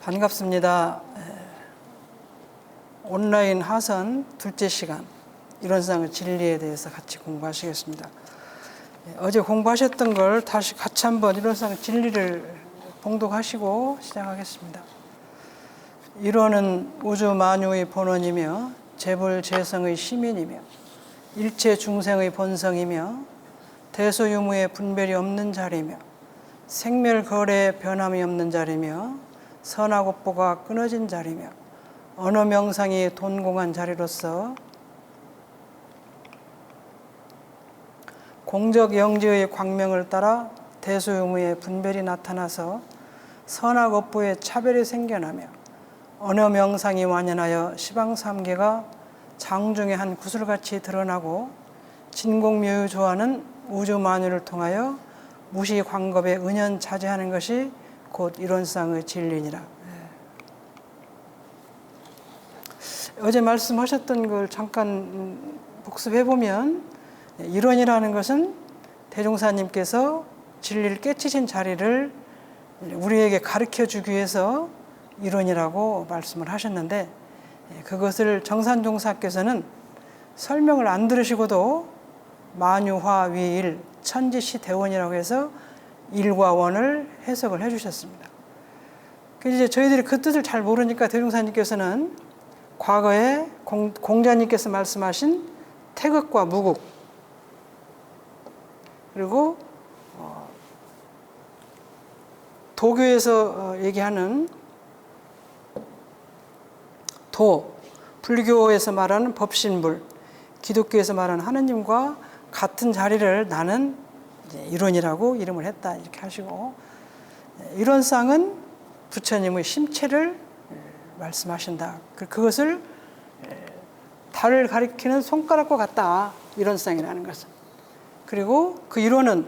반갑습니다. 온라인 하선 둘째 시간 이론상의 진리에 대해서 같이 공부하시겠습니다. 어제 공부하셨던 걸 다시 같이 한번 이론상의 진리를 봉독하시고 시작하겠습니다. 이론은 우주 만유의 본원이며 재불재성의 시민이며 일체 중생의 본성이며 대소유무의 분별이 없는 자리며 생멸거래의 변함이 없는 자리며 선악업보가 끊어진 자리며 언어명상이 돈공한 자리로서 공적영지의 광명을 따라 대소유무의 분별이 나타나서 선악업보의 차별이 생겨나며 언어명상이 완연하여 시방삼계가 장중의 한 구슬같이 드러나고 진공묘유조하는 우주만유를 통하여 무시광겁에 은연차지하는 것이 곧 이론상의 진리니라. 어제 말씀하셨던 걸 잠깐 복습해보면 이론이라는 것은 대종사님께서 진리를 깨치신 자리를 우리에게 가르쳐주기 위해서 이론이라고 말씀을 하셨는데, 그것을 정산종사께서는 설명을 안 들으시고도 만유화위일 천지시대원이라고 해서 일과 원을 해석을 해주셨습니다. 이제 저희들이 그 뜻을 잘 모르니까 대종사님께서는 과거에 공자님께서 말씀하신 태극과 무극, 그리고 도교에서 얘기하는 도, 불교에서 말하는 법신불, 기독교에서 말하는 하느님과 같은 자리를 나는 이론이라고 이름을 했다, 이렇게 하시고, 이론상은 부처님의 심체를 말씀하신다. 그것을 달을 가리키는 손가락과 같다, 이론상이라는 것은. 그리고 그 이론은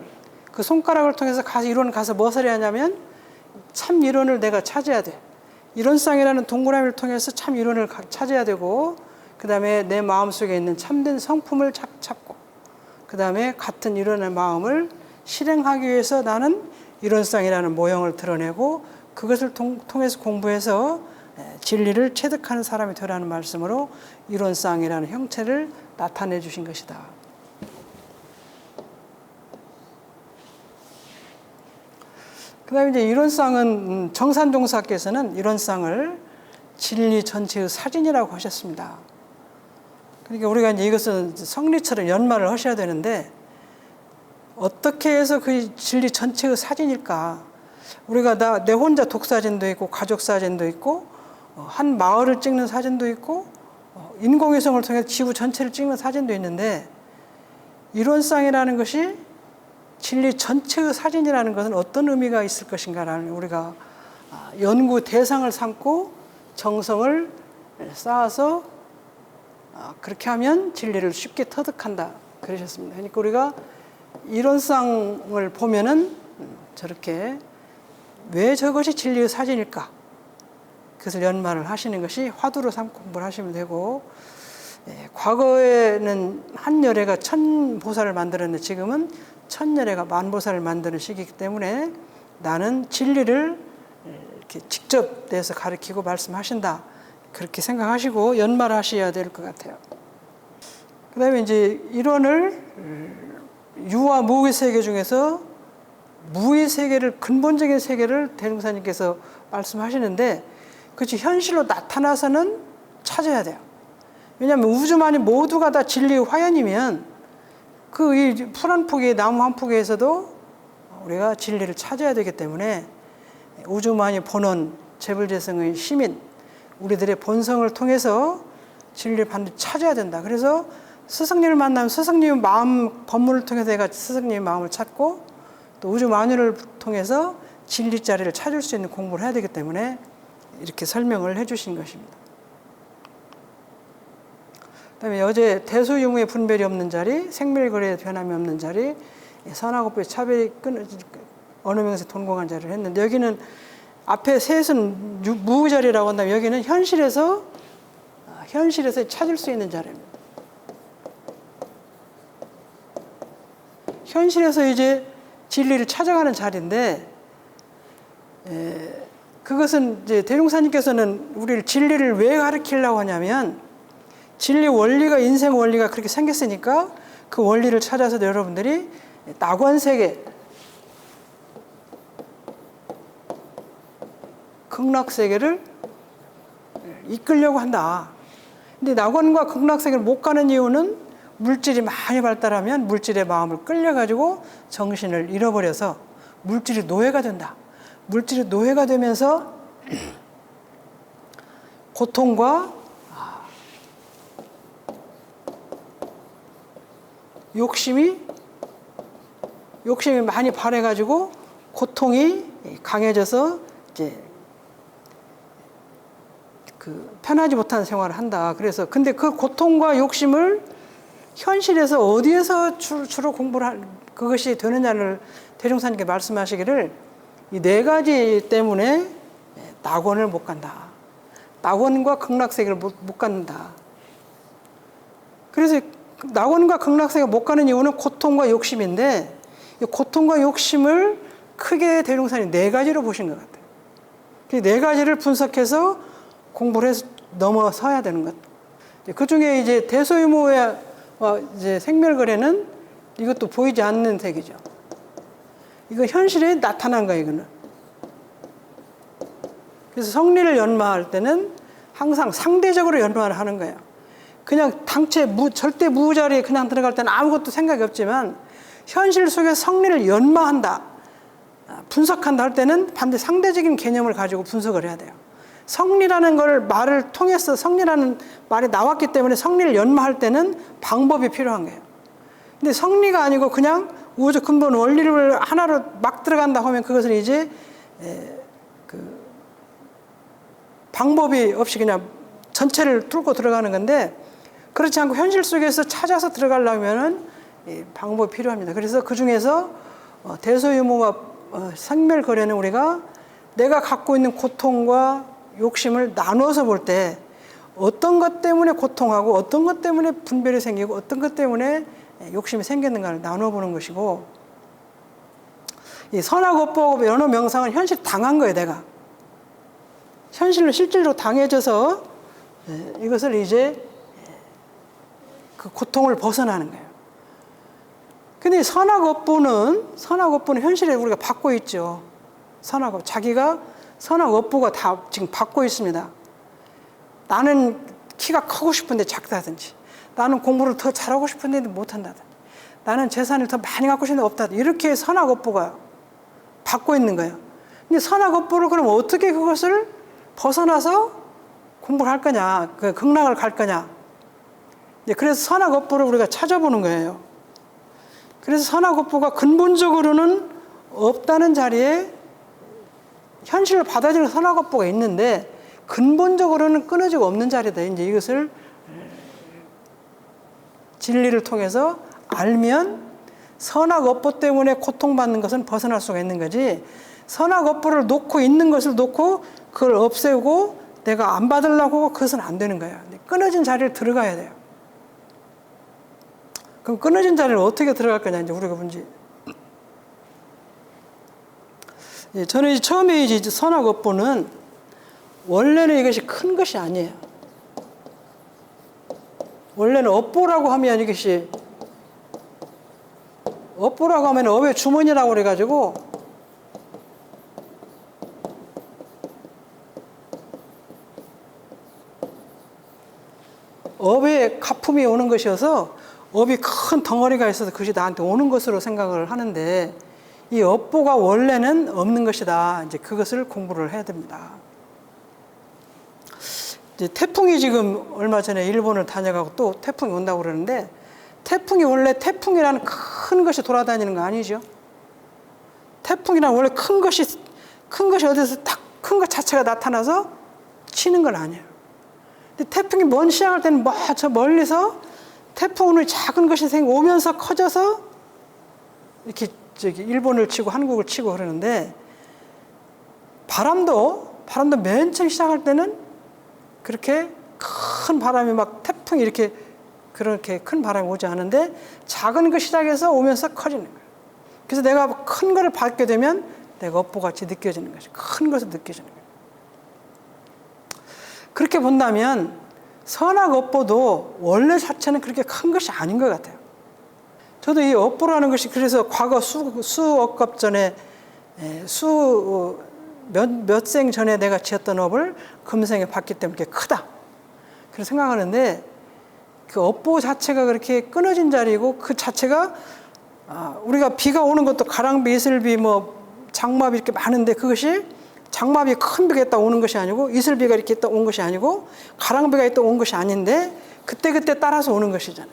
그 손가락을 통해서 이론을 가서 무엇을 해야 하냐면 참 이론을 내가 찾아야 돼. 이론상이라는 동그라미를 통해서 참 이론을 찾아야 되고, 그 다음에 내 마음속에 있는 참된 성품을 찾고, 그 다음에 같은 이론의 마음을 실행하기 위해서 나는 이론상이라는 모형을 드러내고 그것을 통해서 공부해서 진리를 체득하는 사람이 되라는 말씀으로 이론상이라는 형체를 나타내 주신 것이다. 그 다음에 이제 이론상은 정산종사께서는 이론상을 진리 전체의 사진이라고 하셨습니다. 그러니까 우리가 이제 이것은 성리처럼 연말을 하셔야 되는데, 어떻게 해서 그 진리 전체의 사진일까? 우리가 내 혼자 독사진도 있고 가족 사진도 있고 한 마을을 찍는 사진도 있고 인공위성을 통해서 지구 전체를 찍는 사진도 있는데, 이론상이라는 것이 진리 전체의 사진이라는 것은 어떤 의미가 있을 것인가라는 우리가 연구 대상을 삼고 정성을 쌓아서 그렇게 하면 진리를 쉽게 터득한다, 그러셨습니다. 그러니까 우리가 이론상을 보면은 저렇게 왜 저것이 진리의 사진일까? 그것을 연말을 하시는 것이 화두로 삼고 공부를 하시면 되고, 과거에는 한 열애가 1000보살을 만들었는데 지금은 1000열애가 10,000보살을 만드는 시기이기 때문에 나는 진리를 이렇게 직접 내서 가르치고 말씀하신다, 그렇게 생각하시고 연말하셔야 될 것 같아요. 그 다음에 이제 이론을 유와 무의 세계 중에서 무의 세계를, 근본적인 세계를 대종사님께서 말씀하시는데, 그렇지 현실로 나타나서는 찾아야 돼요. 왜냐하면 우주만이 모두가 다 진리의 화연이면 이 풀 한 포기, 나무 한 포기에서도 우리가 진리를 찾아야 되기 때문에 우주만이 본원, 재불재성의 시민, 우리들의 본성을 통해서 진리를 반드시 찾아야 된다. 그래서 스승님을 만나면 스승님의 마음 법문을 통해서 내가 스승님의 마음을 찾고, 또 우주 만유를 통해서 진리 자리를 찾을 수 있는 공부를 해야 되기 때문에 이렇게 설명을 해주신 것입니다. 그다음에 어제 대소유무의 분별이 없는 자리, 생멸거래의 변함이 없는 자리, 선악업보의 차별이 언어명에서 돈공한 자리를 했는데, 여기는 앞에 셋은 무의 자리라고 한다면 여기는 현실에서 찾을 수 있는 자리입니다. 현실에서 이제 진리를 찾아가는 자리인데, 그것은 이제 대종사님께서는 우리를 진리를 왜 가르치려고 하냐면 진리 원리가 인생 원리가 그렇게 생겼으니까 그 원리를 찾아서 여러분들이 낙원세계, 극락세계를 이끌려고 한다. 근데 낙원과 극락세계를 못 가는 이유는 물질이 많이 발달하면 물질의 마음을 끌려가지고 정신을 잃어버려서 물질이 노예가 된다. 물질이 노예가 되면서 고통과 욕심이 많이 발해가지고 고통이 강해져서 이제 편하지 못한 생활을 한다. 그래서 근데 그 고통과 욕심을 현실에서 어디에서 주로 공부를 그것이 되느냐를 대종사님께 말씀하시기를 이 네 가지 때문에 낙원을 못 간다. 낙원과 극락세계를 못 갖는다. 그래서 낙원과 극락세계를 못 가는 이유는 고통과 욕심인데 이 고통과 욕심을 크게 대종사님이 네 가지로 보신 것 같아요. 그 네 가지를 분석해서 공부를 해서 넘어서야 되는 것. 그 중에 이제 대소유무와 이제 생멸거래는 이것도 보이지 않는 세계죠. 이거 현실에 나타난 거예요, 이거는. 그래서 성리를 연마할 때는 항상 상대적으로 연마를 하는 거예요. 그냥 당체 절대 무자리에 그냥 들어갈 때는 아무것도 생각이 없지만 현실 속에 성리를 연마한다, 분석한다 할 때는 반드시 상대적인 개념을 가지고 분석을 해야 돼요. 성리라는 걸 말을 통해서 성리라는 말이 나왔기 때문에 성리를 연마할 때는 방법이 필요한 거예요. 근데 성리가 아니고 그냥 우주 근본 원리를 하나로 막 들어간다 하면 그것은 이제 방법이 없이 그냥 전체를 뚫고 들어가는 건데 그렇지 않고 현실 속에서 찾아서 들어가려면은 방법이 필요합니다. 그래서 그 중에서 대소유무와 생멸거래는 우리가 내가 갖고 있는 고통과 욕심을 나눠서 볼 때 어떤 것 때문에 고통하고 어떤 것 때문에 분별이 생기고 어떤 것 때문에 욕심이 생겼는가를 나눠보는 것이고 이 선악업보 연호 명상은 현실 당한 거예요. 내가 현실로 실질로 당해져서 이것을 이제 그 고통을 벗어나는 거예요. 근데 선악업보는 현실에 우리가 받고 있죠. 선악업 자기가 선악업보가 다 지금 받고 있습니다. 나는 키가 크고 싶은데 작다든지 나는 공부를 더 잘하고 싶은데 못한다든지 나는 재산을 더 많이 갖고 싶은데 없다든지 이렇게 선악업보가 받고 있는 거예요. 근데 선악업보를 그럼 어떻게 그것을 벗어나서 공부를 할 거냐, 그 극락을 갈 거냐. 그래서 선악업보를 우리가 찾아보는 거예요. 그래서 선악업보가 근본적으로는 없다는 자리에 현실을 받아들이는 선악업보가 있는데 근본적으로는 끊어지고 없는 자리다. 이제 이것을 진리를 통해서 알면 선악업보 때문에 고통받는 것은 벗어날 수가 있는 거지 선악업보를 놓고 있는 것을 놓고 그걸 없애고 내가 안 받으려고 하고 그것은 안 되는 거예요. 끊어진 자리를 들어가야 돼요. 그럼 끊어진 자리를 어떻게 들어갈 거냐 이제 우리가 문제. 저는 이제 처음에 이제 선악업보는 원래는 이것이 큰 것이 아니에요. 원래는 업보라고 하면 이것이 업보라고 하면 업의 주머니라고 그래가지고 업에 가품이 오는 것이어서 업이 큰 덩어리가 있어서 그것이 나한테 오는 것으로 생각을 하는데 이 업보가 원래는 없는 것이다. 이제 그것을 공부를 해야 됩니다. 이제 태풍이 지금 얼마 전에 일본을 다녀가고 또 태풍이 온다고 그러는데 태풍이 원래 태풍이라는 큰 것이 돌아다니는 거 아니죠? 태풍이란 원래 큰 것이 어디서 딱 큰 것 자체가 나타나서 치는 건 아니에요. 근데 태풍이 먼 시작할 때는 저 멀리서 태풍은 작은 것이 오면서 커져서 이렇게 일본을 치고 한국을 치고 그러는데 바람도 맨 처음 시작할 때는 그렇게 큰 바람이 막 태풍이 이렇게 그렇게 큰 바람이 오지 않은데 작은 것 시작해서 오면서 커지는 거예요. 그래서 내가 큰 거를 받게 되면 내가 업보같이 느껴지는 것이 큰 것을 느껴지는 거예요. 그렇게 본다면 선악 업보도 원래 자체는 그렇게 큰 것이 아닌 것 같아요. 저도 이 업보라는 것이 그래서 과거 수억 급 전에 몇 생 전에 내가 지었던 업을 금생에 받기 때문에 그게 크다. 그렇게 생각하는데 그 업보 자체가 그렇게 끊어진 자리고 그 자체가 우리가 비가 오는 것도 가랑비, 이슬비, 장마비 이렇게 많은데 그것이 장마비 큰 비가 있다 오는 것이 아니고 이슬비가 이렇게 있다 온 것이 아니고 가랑비가 있다 온 것이 아닌데 그때그때 따라서 오는 것이잖아요.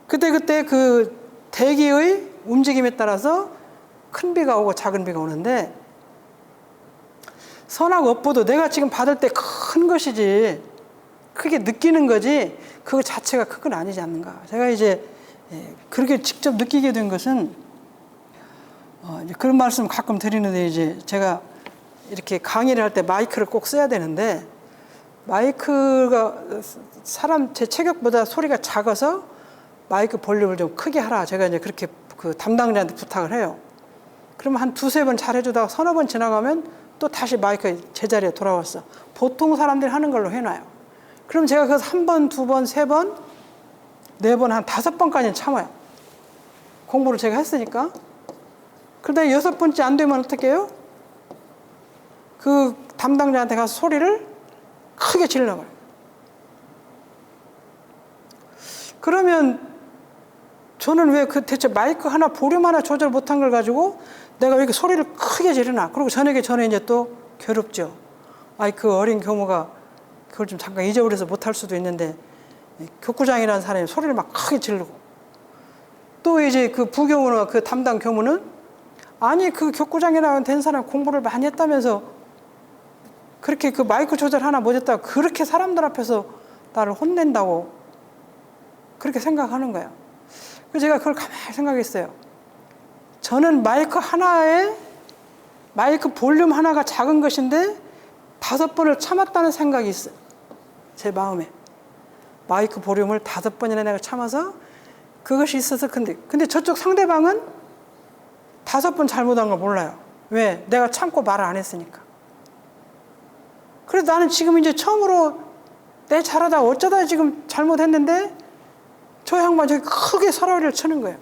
그때그때 그 대기의 움직임에 따라서 큰 비가 오고 작은 비가 오는데 선악 업보도 내가 지금 받을 때 큰 것이지 크게 느끼는 거지 그거 자체가 큰 건 아니지 않는가. 제가 이제 그렇게 직접 느끼게 된 것은 이제 그런 말씀 가끔 드리는데 이제 제가 이렇게 강의를 할 때 마이크를 꼭 써야 되는데 마이크가 제 체격보다 소리가 작아서 마이크 볼륨을 좀 크게 하라. 제가 이제 그렇게 그 담당자한테 부탁을 해요. 그러면 한 두세 번 잘 해주다가 서너 번 지나가면 또 다시 마이크 제자리에 돌아왔어. 보통 사람들이 하는 걸로 해놔요. 그럼 제가 그래서 한 번, 두 번, 세 번, 네 번, 한 5번까지는 참아요. 공부를 제가 했으니까. 그러다 6번째 안 되면 어떻게 해요? 그 담당자한테 가서 소리를 크게 질러버려요. 그러면 저는 왜 그 대체 마이크 하나 볼륨 하나 조절 못한 걸 가지고 내가 왜 이렇게 소리를 크게 지르나. 그리고 저녁에 저는 이제 또 괴롭죠. 그 어린 교무가 그걸 좀 잠깐 잊어버려서 못할 수도 있는데 교구장이라는 사람이 소리를 막 크게 지르고 또 이제 그 부교무나 그 담당 교무는 아니 그 교구장이라는 된 사람 공부를 많이 했다면서 그렇게 그 마이크 조절 하나 못했다고 그렇게 사람들 앞에서 나를 혼낸다고 그렇게 생각하는 거예요. 그래서 제가 그걸 가만히 생각했어요. 저는 마이크 볼륨 하나가 작은 것인데 5번을 참았다는 생각이 있어요. 제 마음에. 마이크 볼륨을 5번이나 내가 참아서 그것이 있어서 근데 저쪽 상대방은 5번 잘못한 걸 몰라요. 왜? 내가 참고 말을 안 했으니까. 그래서 나는 지금 이제 처음으로 내 잘하다 어쩌다 지금 잘못했는데 저 양반 저기 크게 서러리를 치는 거예요.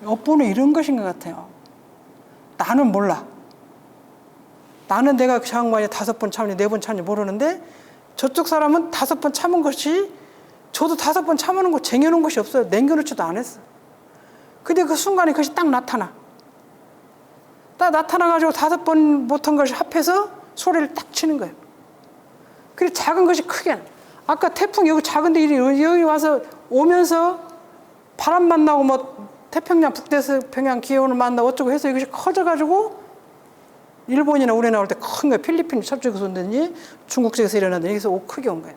업보는 이런 것인 것 같아요. 나는 몰라. 나는 내가 그 양반이 5번 참는지 4번 참는지 모르는데 저쪽 사람은 5번 참은 것이 저도 5번 참는 거 쟁여놓은 것이 없어요. 남겨놓지도 않았어. 근데 그 순간에 그것이 딱 나타나. 딱 나타나가지고 5번 못한 것이 합해서 소리를 딱 치는 거예요. 그리고 작은 것이 크게. 아까 태풍 여기 작은데 여기 와서 오면서 바람 만나고 태평양 북대서평양 기온을 만나고 어쩌고 해서 이것이 커져가지고 일본이나 우리 나올 때 큰 거예요. 필리핀 저쪽에서 온다든지 중국 쪽에서 일어나든지 여기서 크게 온 거예요.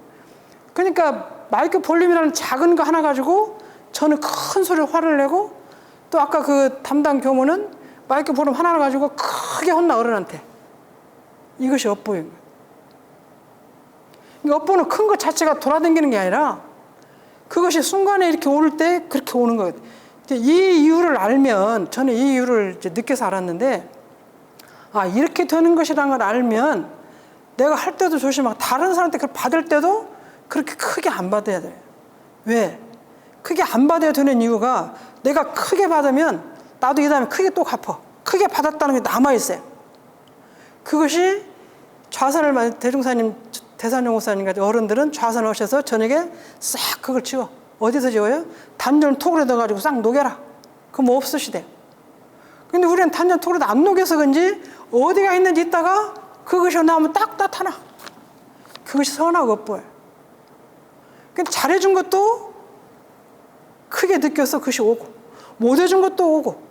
그러니까 마이크 볼륨이라는 작은 거 하나 가지고 저는 큰 소리로 화를 내고 또 아까 그 담당 교무는 마이크 볼륨 하나 가지고 크게 혼나 어른한테. 이것이 업보인 거예요. 그러니까 업보는 큰 것 자체가 돌아다니는 게 아니라 그것이 순간에 이렇게 오를 때 그렇게 오는 거예요. 이 이유를 알면 저는 이 이유를 이제 느껴서 알았는데 이렇게 되는 것이라는 걸 알면 내가 할 때도 조심하고 다른 사람한테 그걸 받을 때도 그렇게 크게 안 받아야 돼요. 왜? 크게 안 받아야 되는 이유가 내가 크게 받으면 나도 이 다음에 크게 또 갚아. 크게 받았다는 게 남아있어요. 그것이 좌선을 대중사님, 대산용호사님 같은 어른들은 좌선 오셔서 저녁에 싹 그걸 지워. 어디서 지워요? 단전 톡으로 넣어가지고 싹 녹여라. 그럼 뭐 없으시대요. 근데 우리는 단전 톡으로 안 녹여서 그런지 어디가 있는지 있다가 그것이 나오면 딱 나타나. 그것이 선악 업보예요. 근데 잘해준 것도 크게 느껴서 그것이 오고 못 해준 것도 오고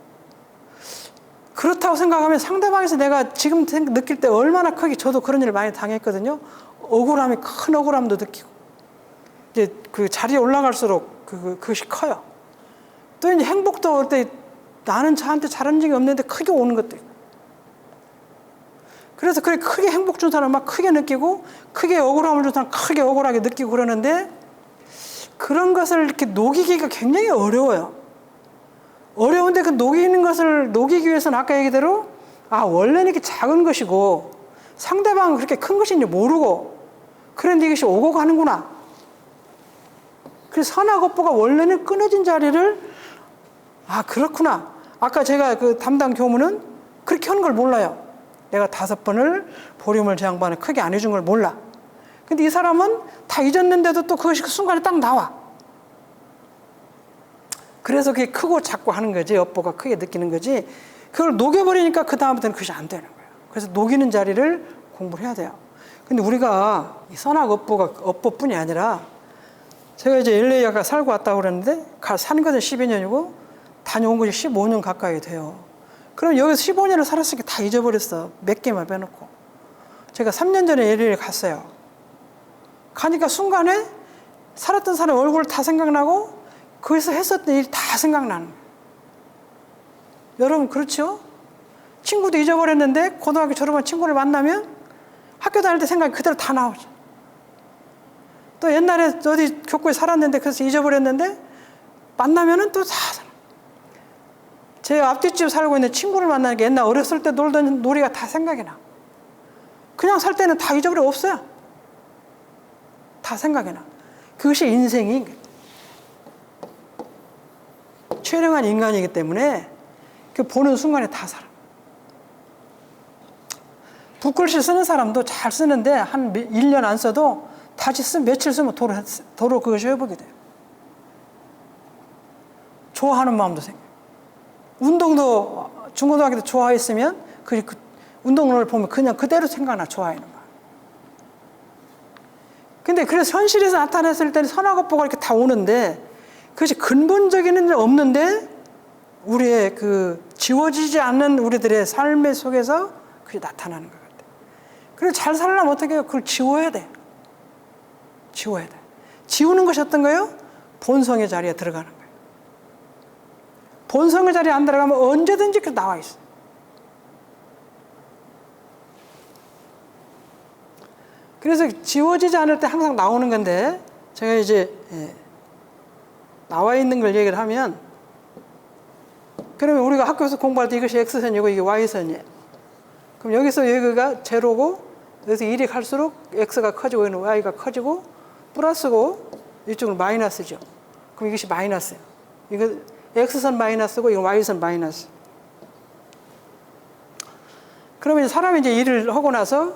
그렇다고 생각하면 상대방에서 내가 지금 느낄 때 얼마나 크게 저도 그런 일을 많이 당했거든요. 억울함이 큰 억울함도 느끼고 이제 그 자리에 올라갈수록 그것이 커요. 또 이제 행복도 올 때 나는 저한테 잘한 적이 없는데 크게 오는 것도 있고. 그래서 그렇게 크게 행복 준 사람 막 크게 느끼고 크게 억울함을 준 사람 크게 억울하게 느끼고 그러는데 그런 것을 이렇게 녹이기가 굉장히 어려워요. 어려운데 그 녹이는 것을 녹이기 위해서는 아까 얘기대로 원래는 이렇게 작은 것이고 상대방은 그렇게 큰 것인지 모르고 그런데 이것이 오고 가는구나. 그래서 선악업보가 원래는 끊어진 자리를 그렇구나. 아까 제가 그 담당 교무는 그렇게 하는 걸 몰라요. 내가 5번을 보림을 제왕반을 크게 안 해준 걸 몰라. 근데 이 사람은 다 잊었는데도 또 그것이 그 순간에 딱 나와. 그래서 그게 크고 작고 하는 거지. 업보가 크게 느끼는 거지. 그걸 녹여버리니까 그 다음부터는 그것이 안 되는 거예요. 그래서 녹이는 자리를 공부를 해야 돼요. 근데 우리가 이 선악업보가 업보뿐이 아니라 제가 이제 LA 아까 살고 왔다고 그랬는데 산 것은 12년이고 다녀온 것이 15년 가까이 돼요. 그럼 여기서 15년을 살았으니까 다 잊어버렸어. 몇 개만 빼놓고. 제가 3년 전에 LA를 갔어요. 가니까 순간에 살았던 사람 얼굴 다 생각나고 거기서 했었던 일이 다 생각나는 거예요. 여러분 그렇죠? 친구도 잊어버렸는데 고등학교 졸업한 친구를 만나면 학교 다닐 때 생각이 그대로 다 나오죠. 또 옛날에 어디 교구에 살았는데 그래서 잊어버렸는데 만나면은 또 다 제 앞뒷집 살고 있는 친구를 만나니까 옛날 어렸을 때 놀던 놀이가 다 생각이 나. 그냥 살 때는 다 잊어버려 없어요. 다 생각이 나. 그것이 인생인 거예요. 최령한 인간이기 때문에 그 보는 순간에 다 살아. 붓글씨 쓰는 사람도 잘 쓰는데 한 1년 안 써도 다시 며칠 쓰면 도로 그것이 회복이 돼요. 좋아하는 마음도 생겨요. 운동도 중고등학교 때 좋아했으면 그 운동을 보면 그냥 그대로 생각나. 좋아하는 마음. 근데 그래서 현실에서 나타났을 때는 선악업보가 이렇게 다 오는데 그것이 근본적인 일 없는데 우리의 그 지워지지 않는 우리들의 삶의 속에서 그게 나타나는 것 같아요. 그래서 잘 살려면 어떻게 해요? 그걸 지워야 돼. 지워야 돼. 지우는 것이 어떤 거예요? 본성의 자리에 들어가는 거예요. 본성의 자리에 안 들어가면 언제든지 그 나와 있어. 그래서 지워지지 않을 때 항상 나오는 건데 제가 이제 나와 있는 걸 얘기를 하면 그러면 우리가 학교에서 공부할 때 이것이 X선이고 이게 Y선이에요. 그럼 여기서 여기가 제로고 여기서 1이 갈수록 X가 커지고 여기는 Y가 커지고 플러스고 이쪽은 마이너스죠. 그럼 이것이 마이너스예요. 이거 X선 마이너스고 이건 Y선 마이너스. 그러면 사람이 이제 일을 하고 나서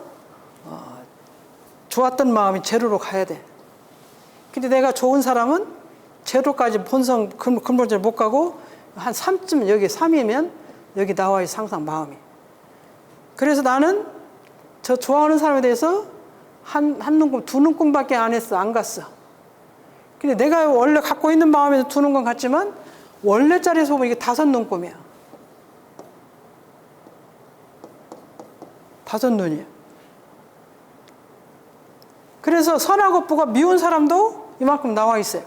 좋았던 마음이 제로로 가야 돼. 근데 내가 좋은 사람은 제로까지 본성 근본적으로 못 가고 한 3쯤 여기 3이면 여기 나와 있어 항상 마음이. 그래서 나는 저 좋아하는 사람에 대해서 한 눈금, 2눈금밖에 안 했어. 안 갔어. 근데 내가 원래 갖고 있는 마음에서 2눈금 같지만 원래 자리에서 보면 이게 5눈금이야. 5눈이야. 그래서 선악업보가 미운 사람도 이만큼 나와 있어요.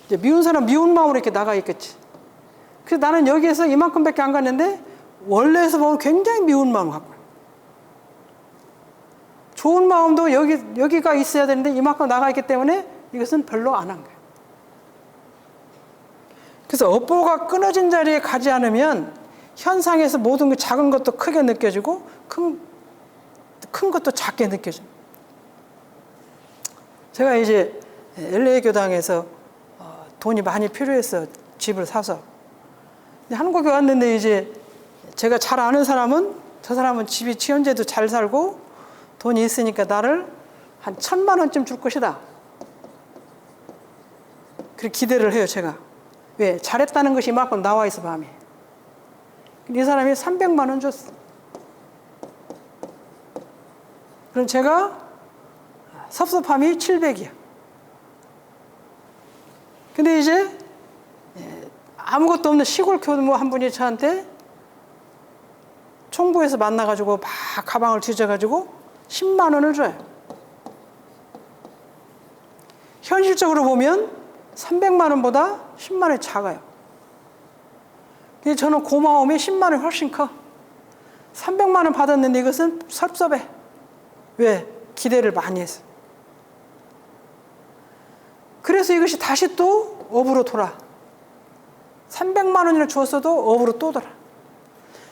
이제 미운 사람 미운 마음으로 이렇게 나가 있겠지. 그래서 나는 여기에서 이만큼밖에 안 갔는데 원래에서 보면 굉장히 미운 마음을 갖고 있어요. 좋은 마음도 여기가 있어야 되는데 이만큼 나가 있기 때문에 이것은 별로 안 한 거예요. 그래서 업보가 끊어진 자리에 가지 않으면 현상에서 모든 게 작은 것도 크게 느껴지고 큰 것도 작게 느껴집니다. 제가 이제 LA 교당에서 돈이 많이 필요했어. 집을 사서. 근데 한국에 왔는데 이제 제가 잘 아는 사람은 저 사람은 집이 현재도 잘 살고 돈이 있으니까 나를 한 1,000만 원쯤 줄 것이다. 그렇게 기대를 해요, 제가. 왜? 잘했다는 것이 이만큼 나와 있어, 마음에. 근데 이 사람이 300만 원 줬어. 그럼 제가 섭섭함이 700이야. 근데 이제 아무것도 없는 시골 교무 한 분이 저한테 총부에서 만나가지고 막 가방을 뒤져가지고 10만 원을 줘요. 현실적으로 보면 300만 원보다 10만 원이 작아요. 근데 저는 고마움이 10만 원이 훨씬 커. 300만 원 받았는데 이것은 섭섭해. 왜? 기대를 많이 했어. 그래서 이것이 다시 또 업으로 돌아. 300만 원이나 주었어도 업으로 또 돌아.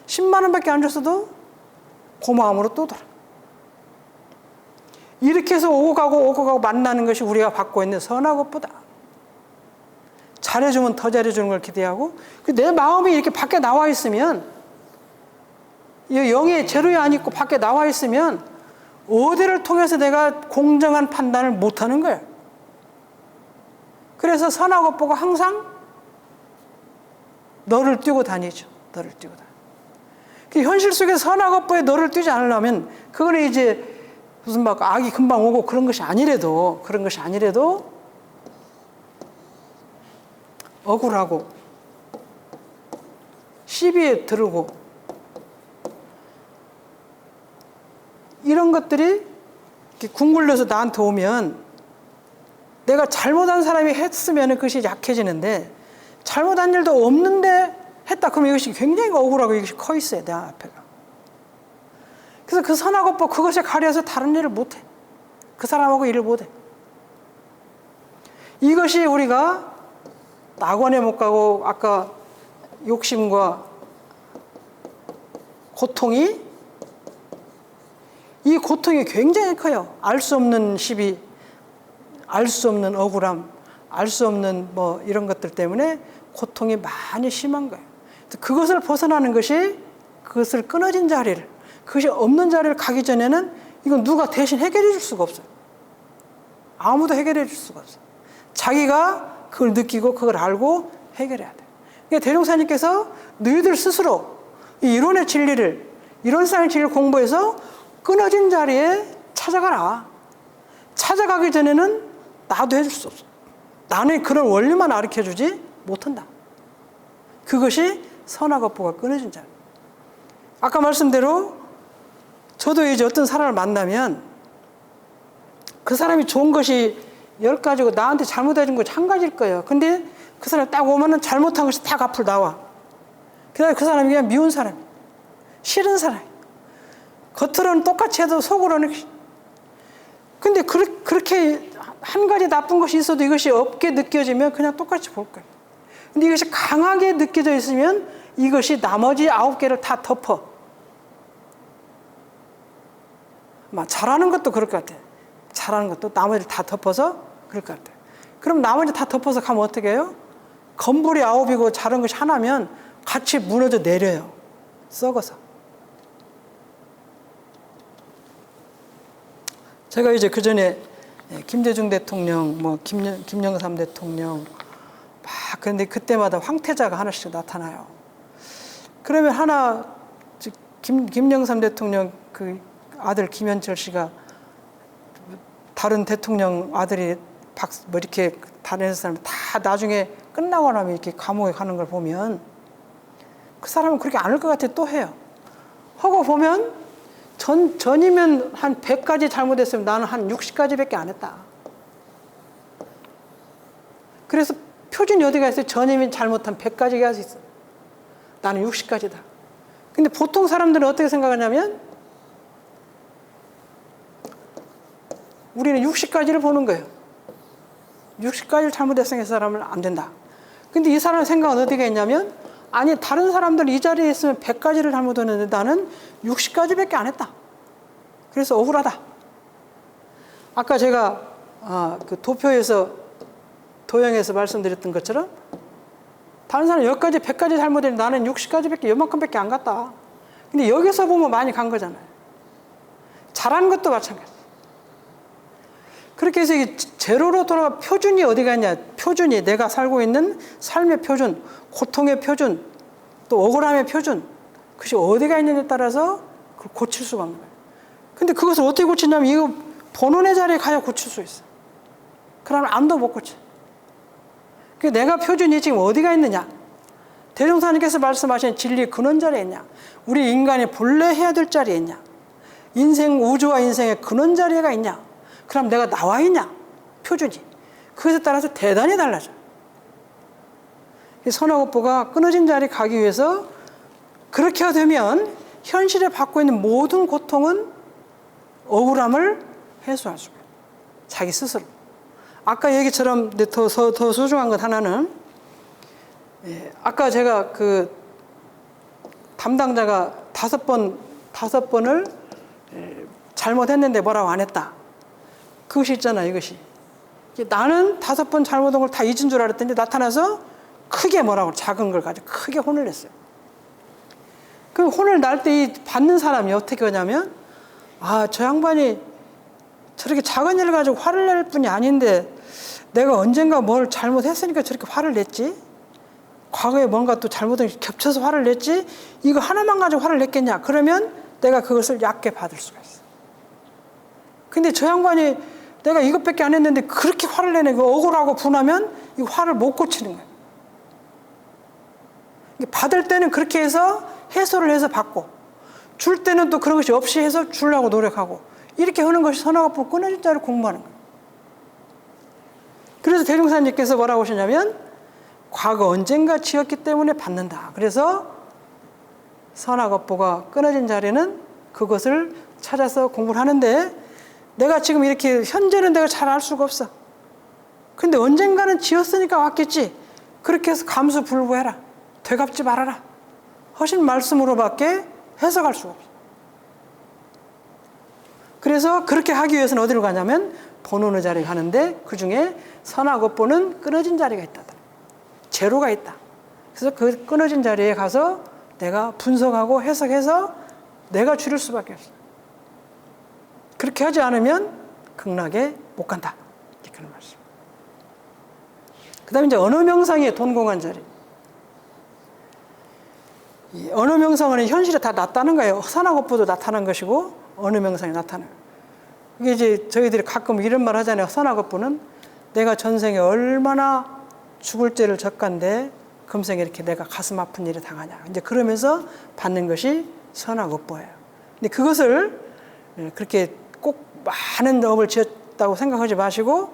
10만 원밖에 안 줬어도 그 마음으로 또 돌아. 이렇게 해서 오고 가고 만나는 것이 우리가 받고 있는 선한 것보다. 잘해주면 더 잘해주는 걸 기대하고, 내 마음이 이렇게 밖에 나와 있으면, 이 영의 제로에 안 있고 밖에 나와 있으면 어디를 통해서 내가 공정한 판단을 못하는 거예요. 그래서 선하고 보고 항상 너를 띄고 다니죠. 너를 띄고 다니. 그 현실 속에서 선하고 보에 너를 띄지 않으려면 그거는 이제 무슨 막 악이 금방 오고 그런 것이 아니래도 억울하고 시비에 들고 이런 것들이 이렇게 궁굴려서 나한테 오면 내가 잘못한 사람이 했으면 그것이 약해지는데 잘못한 일도 없는데 했다 그러면 이것이 굉장히 억울하고 이것이 커 있어요. 내 앞에가. 그래서 그 선하고 법 그것에 가려서 다른 일을 못해. 그 사람하고 일을 못해. 이것이 우리가 낙원에 못 가고 아까 욕심과 고통이 이 고통이 굉장히 커요. 알 수 없는 시비, 알 수 없는 억울함, 알 수 없는 뭐 이런 것들 때문에 고통이 많이 심한 거예요. 그것을 벗어나는 것이 그것을 끊어진 자리를, 그것이 없는 자리를 가기 전에는 이건 누가 대신 해결해 줄 수가 없어요. 아무도 해결해 줄 수가 없어요. 자기가 그걸 느끼고 그걸 알고 해결해야 돼요. 그러니까 대종사님께서 너희들 스스로 이 이론의 진리를, 이론상의 진리를 공부해서 끊어진 자리에 찾아가라. 찾아가기 전에는 나도 해줄 수 없어. 나는 그런 원리만 가르쳐주지 못한다. 그것이 선하고 보가 끊어진 자리. 아까 말씀대로 저도 이제 어떤 사람을 만나면 그 사람이 좋은 것이 10가지고 나한테 잘못해준 것이 1가지일 거예요. 근데 그 사람이 딱 오면은 잘못한 것이 딱 앞으로 나와. 그다음에 그 사람이 그냥 미운 사람, 싫은 사람. 겉으로는 똑같이 해도 속으로는. 근데 그렇게 한 가지 나쁜 것이 있어도 이것이 없게 느껴지면 그냥 똑같이 볼 거예요. 근데 이것이 강하게 느껴져 있으면 이것이 나머지 9개를 다 덮어. 잘하는 것도 그럴 것 같아요. 잘하는 것도 나머지를 다 덮어서 그럴 것 같아요. 그럼 나머지 다 덮어서 가면 어떻게 해요? 건물이 9이고 잘한 것이 하나면 같이 무너져 내려요. 썩어서. 제가 이제 그 전에 김대중 대통령, 뭐 김영삼 대통령 막 그런데 그때마다 황태자가 하나씩 나타나요. 그러면 하나 김영삼 대통령 그 아들 김현철 씨가 다른 대통령 아들이 뭐 이렇게 다른 사람 다 나중에 끝나고 나면 이렇게 감옥에 가는 걸 보면 그 사람은 그렇게 안 할 것 같아 또 해요. 하고 보면 전이면 한 100가지 잘못했으면 나는 한 60가지밖에 안 했다. 그래서 표준이 어디가 있어요? 전이면 잘못한 100가지가 할 수 있어. 나는 60가지다. 근데 보통 사람들은 어떻게 생각하냐면 우리는 60가지를 보는 거예요. 60가지를 잘못했으면 이 사람은 안 된다. 근데 이 사람의 생각은 어디가 있냐면 아니 다른 사람들 이 자리에 있으면 100가지를 잘못했는데 나는 60가지밖에 안 했다. 그래서 억울하다. 아까 제가 그 도표에서 도형에서 말씀드렸던 것처럼 다른 사람 10가지 100가지 잘못했는데 나는 60가지밖에 요만큼밖에 안 갔다. 근데 여기서 보면 많이 간 거잖아요. 잘하는 것도 마찬가지. 그렇게 해서 이 제로로 돌아가 표준이 어디가 있냐. 표준이 내가 살고 있는 삶의 표준, 고통의 표준, 또 억울함의 표준. 그것이 어디가 있느냐에 따라서 그걸 고칠 수가 없는 거예요. 근데 그것을 어떻게 고치냐면 이거 본원의 자리에 가야 고칠 수 있어. 그러면 아무도 못 고쳐. 내가 표준이 지금 어디가 있느냐. 대종사님께서 말씀하신 진리 근원 자리에 있냐. 우리 인간이 본래 해야 될 자리에 있냐. 인생, 우주와 인생의 근원 자리가 있냐. 그럼 내가 나와 있냐? 표준이. 그것에 따라서 대단히 달라져. 선하고 보가 끊어진 자리에 가기 위해서 그렇게 되면 현실에 받고 있는 모든 고통은 억울함을 해소할 수가 있어요. 자기 스스로. 아까 얘기처럼 더 소중한 것 하나는 아까 제가 그 담당자가 5번을 잘못했는데 뭐라고 안 했다. 그것이 있잖아, 이것이. 나는 5번 잘못한 걸 다 잊은 줄 알았더니 나타나서 크게 뭐라고 작은 걸 가지고 크게 혼을 냈어요. 그 혼을 날 때 이 받는 사람이 어떻게 하냐면, 아, 저 양반이 저렇게 작은 일을 가지고 화를 낼 뿐이 아닌데 내가 언젠가 뭘 잘못했으니까 저렇게 화를 냈지? 과거에 뭔가 또 잘못한 게 겹쳐서 화를 냈지? 이거 하나만 가지고 화를 냈겠냐? 그러면 내가 그것을 얕게 받을 수가 있어. 근데 저 양반이 내가 이것밖에 안 했는데 그렇게 화를 내네. 그 억울하고 분하면 이 화를 못 고치는 거예요. 받을 때는 그렇게 해서 해소를 해서 받고, 줄 때는 또 그런 것이 없이 해서 주려고 노력하고, 이렇게 하는 것이 선악업보 끊어진 자를 공부하는 거예요. 그래서 대종사님께서 뭐라고 하시냐면, 과거 언젠가 지었기 때문에 받는다. 그래서 선악업보가 끊어진 자리는 그것을 찾아서 공부를 하는데, 내가 지금 이렇게 현재는 내가 잘 알 수가 없어. 근데 언젠가는 지었으니까 왔겠지. 그렇게 해서 감수불구해라. 되갚지 말아라. 하신 말씀으로밖에 해석할 수가 없어. 그래서 그렇게 하기 위해서는 어디로 가냐면 본원의 자리에 가는데, 그 중에 선악업보는 끊어진 자리가 있다. 제로가 있다. 그래서 그 끊어진 자리에 가서 내가 분석하고 해석해서 내가 줄일 수밖에 없어. 그렇게 하지 않으면 극락에 못 간다. 이렇게 하는 말씀. 그 다음에 이제 언어명상의 돈공한 자리. 이 언어명상은 현실에 다 났다는 거예요. 선악업보도 나타난 것이고 언어명상이 나타나요. 이게 이제 저희들이 가끔 이런 말 하잖아요. 선악업보는 내가 전생에 얼마나 죽을 죄를 졌간데 금생에 이렇게 내가 가슴 아픈 일을 당하냐. 이제 그러면서 받는 것이 선악업보예요. 근데 그것을 그렇게 꼭 많은 업을 지었다고 생각하지 마시고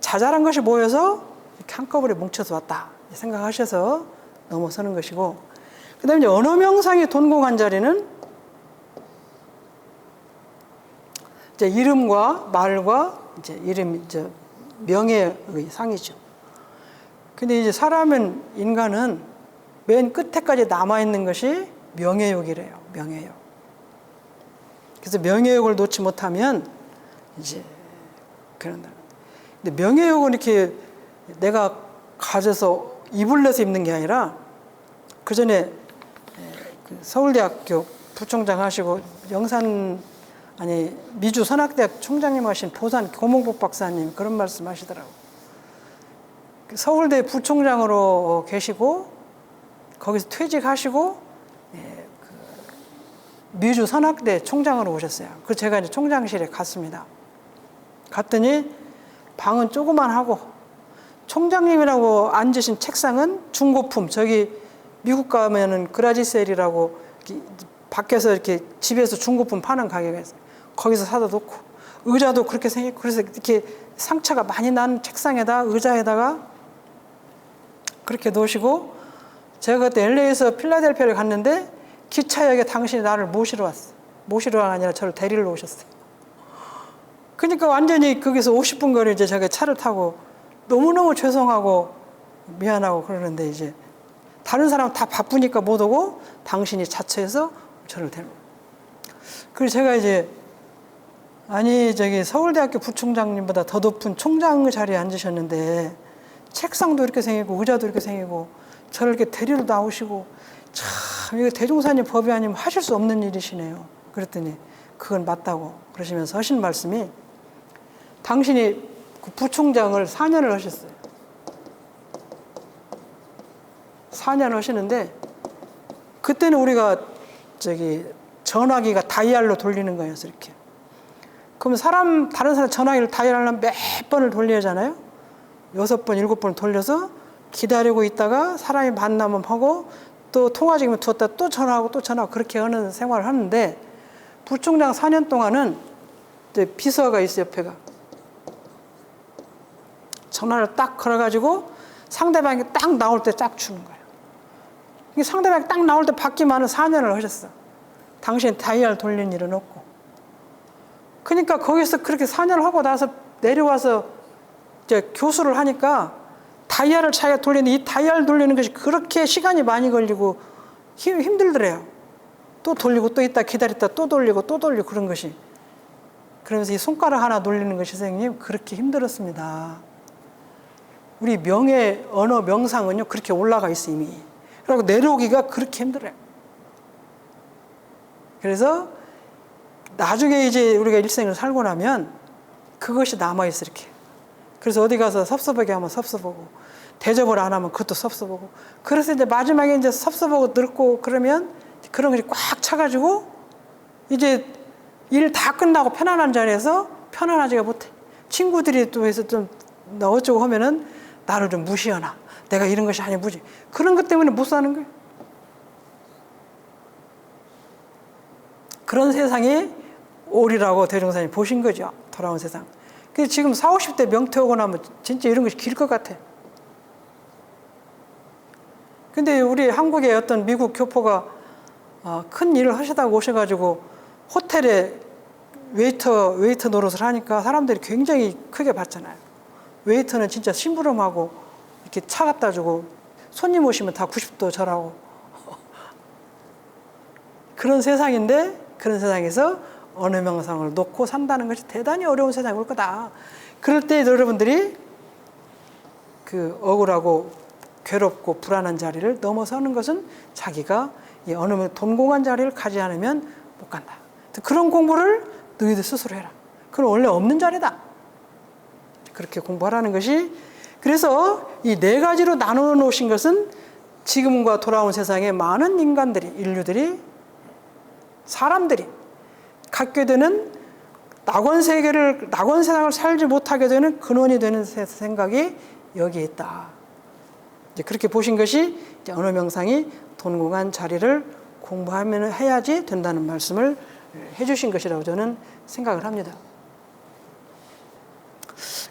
자잘한 것이 모여서 이렇게 한꺼번에 뭉쳐서 왔다 생각하셔서 넘어서는 것이고, 그 다음에 이제 언어명상의 돈공한 자리는 이제 이름과 말과 이제 이름, 이제 명예의 상이죠. 근데 이제 인간은 맨 끝에까지 남아있는 것이 명예욕이래요. 명예욕. 그래서 명예욕을 놓지 못하면 이제 그런다. 근데 명예욕은 이렇게 내가 가져서 입을 내서 입는 게 아니라, 그 전에 서울대학교 부총장 하시고 미주 선악대학 총장님 하신 보산 고몽복 박사님 그런 말씀 하시더라고요. 서울대 부총장으로 계시고 거기서 퇴직하시고 미주 선악대 총장으로 오셨어요. 그래서 제가 이제 총장실에 갔습니다. 갔더니 방은 조그만하고 총장님이라고 앉으신 책상은 중고품, 저기 미국 가면은 그라지셀이라고 밖에서 이렇게 집에서 중고품 파는 가게가 있어요. 거기서 사다 놓고, 의자도 그렇게 생겼고, 그래서 이렇게 상처가 많이 난 책상에다 의자에다가 그렇게 놓으시고, 제가 그때 LA에서 필라델피아를 갔는데 기차역에 당신이 나를 모시러 왔어. 모시러가 아니라 저를 데리러 오셨어요. 그러니까 완전히 거기서 50분 거리 이제 제가 차를 타고 너무너무 죄송하고 미안하고 그러는데, 이제 다른 사람 다 바쁘니까 못 오고 당신이 자처해서 저를 데리러. 그래서 제가 이제 저기 서울대학교 부총장님보다 더 높은 총장 자리에 앉으셨는데 책상도 이렇게 생기고 의자도 이렇게 생기고 저를 이렇게 데리러 나오시고, 참 이거 대종사님 법이 아니면 하실 수 없는 일이시네요. 그랬더니 그건 맞다고 그러시면서 하신 말씀이, 당신이 그 부총장을 4년을 하셨어요. 4년 하시는데 그때는 우리가 저기 전화기가 다이얼로 돌리는 거였어. 이렇게. 그럼 다른 사람 전화기를 다이얼로 몇 번을 돌려야 하잖아요. 6번, 7번을 돌려서 기다리고 있다가 사람이 만나면 하고 또 통화중이면 두었다 또 전화하고 또 전화하고 그렇게 하는 생활을 하는데, 부총장 4년 동안은 이제 비서가 있어요, 옆에가. 전화를 딱 걸어가지고 상대방이 딱 나올 때 딱 주는 거예요. 이게 상대방이 딱 나올 때 받기만은 4년을 하셨어. 당신 다이얼 돌리는 일은 없고. 그러니까 거기서 그렇게 4년을 하고 나서 내려와서 이제 교수를 하니까 다이얼을 자기가 돌리는데, 이 다이얼 돌리는 것이 그렇게 시간이 많이 걸리고 힘들더래요. 또 돌리고 또 있다 기다렸다 또 돌리고 또 돌리고 그런 것이. 그러면서 이 손가락 하나 돌리는 것이 선생님 그렇게 힘들었습니다. 우리 명예, 언어, 명상은요 그렇게 올라가 있어 이미. 그리고 내려오기가 그렇게 힘들어요. 그래서 나중에 이제 우리가 일생을 살고 나면 그것이 남아있어 이렇게. 그래서 어디 가서 섭섭하게 하면 섭섭하고 대접을 안 하면 그것도 섭섭하고. 그래서 이제 마지막에 이제 섭섭하고 늙고 그러면 그런 것이 꽉 차가지고 이제 일 다 끝나고 편안한 자리에서 편안하지가 못해. 친구들이 또 해서 좀 나 어쩌고 하면은 나를 좀 무시하나. 내가 이런 것이 아니 무지. 그런 것 때문에 못 사는 거예요. 그런 세상이 오리라고 대종사님 보신 거죠. 돌아온 세상. 그래서 지금 40, 50대 명퇴하고 나면 진짜 이런 것이 길 것 같아. 근데 우리 한국의 어떤 미국 교포가 큰 일을 하시다고 오셔가지고 호텔에 웨이터 노릇을 하니까 사람들이 굉장히 크게 봤잖아요. 웨이터는 진짜 심부름하고 이렇게 차 갖다 주고 손님 오시면 다 90도 절하고 그런 세상인데 그런 세상에서 언어 명상을 놓고 산다는 것이 대단히 어려운 세상이 올 거다. 그럴 때 여러분들이 그 억울하고 괴롭고 불안한 자리를 넘어서는 것은 자기가 이 어느 돈공한 자리를 가지 않으면 못 간다. 그런 공부를 너희들 스스로 해라. 그건 원래 없는 자리다. 그렇게 공부하라는 것이. 그래서 이 네 가지로 나누어 놓으신 것은 지금과 돌아온 세상에 많은 인간들이, 인류들이, 사람들이 갖게 되는 낙원 세상을 살지 못하게 되는 근원이 되는 생각이 여기에 있다. 이제 그렇게 보신 것이 이제 언어 명상이 돈공한 자리를 공부하면 해야지 된다는 말씀을 해주신 것이라고 저는 생각을 합니다.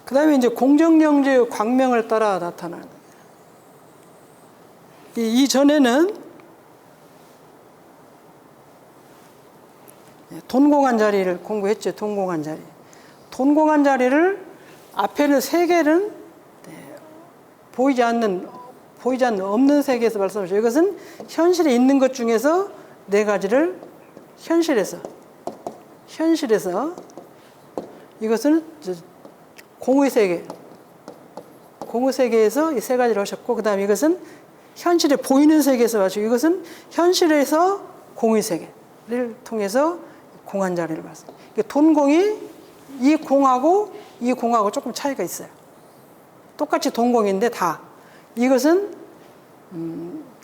그 다음에 이제 공정영재의 광명을 따라 나타나는 이전에는 돈공한 자리를 공부했죠. 돈공한 자리. 돈공한 자리를 앞에는 세 개는 보이지 않는 없는 세계에서 말씀하셨죠. 이것은 현실에 있는 것 중에서 네 가지를 현실에서 이것은 공의 세계에서 이 세 가지를 하셨고, 그 다음에 이것은 현실에 보이는 세계에서 하시고, 이것은 현실에서 공의 세계를 통해서 공한 자리를 말씀해요. 돈공이 이 공하고 조금 차이가 있어요. 똑같이 돈공인데 다 이것은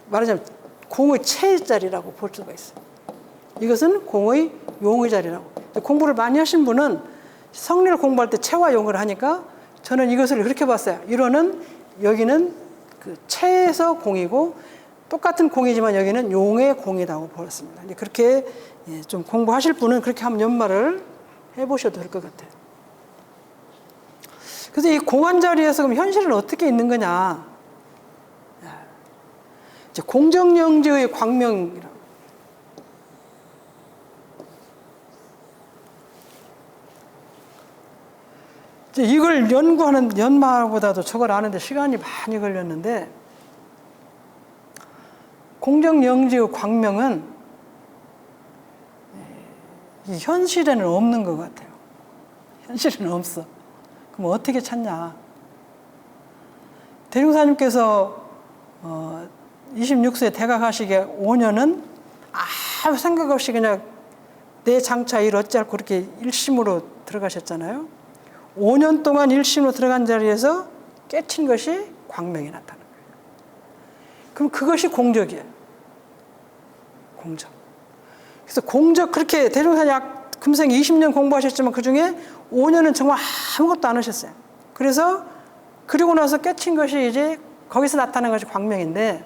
말하자면 공의 체의 자리라고 볼 수가 있어요. 이것은 공의 용의 자리라고. 공부를 많이 하신 분은 성리를 공부할 때 체와 용을 하니까 저는 이것을 그렇게 봤어요. 이론은 여기는 그 체에서 공이고 똑같은 공이지만 여기는 용의 공이라고 보았습니다. 그렇게 좀 공부하실 분은 그렇게 한번 연말을 해보셔도 될 것 같아요. 그래서 이 공한 자리에서 그럼 현실은 어떻게 있는 거냐? 이제 공정영재의 광명이라고. 이제 이걸 연구하는 연마보다도 저걸 아는데 시간이 많이 걸렸는데, 공정영재의 광명은 이 현실에는 없는 것 같아요. 현실에는 없어. 그럼 어떻게 찾냐? 대종사님께서 26세 대각하시게 5년은 아무 생각 없이 그냥 내 장차 일 어찌할고 그렇게 일심으로 들어가셨잖아요. 5년 동안 일심으로 들어간 자리에서 깨친 것이 광명이 나타나는 거예요. 그럼 그것이 공적이에요. 공적. 그래서 공적, 그렇게 대종사님 금생 20년 공부하셨지만 그 중에 5년은 정말 아무것도 안 하셨어요. 그래서 그리고 나서 깨친 것이 이제 거기서 나타나는 것이 광명인데,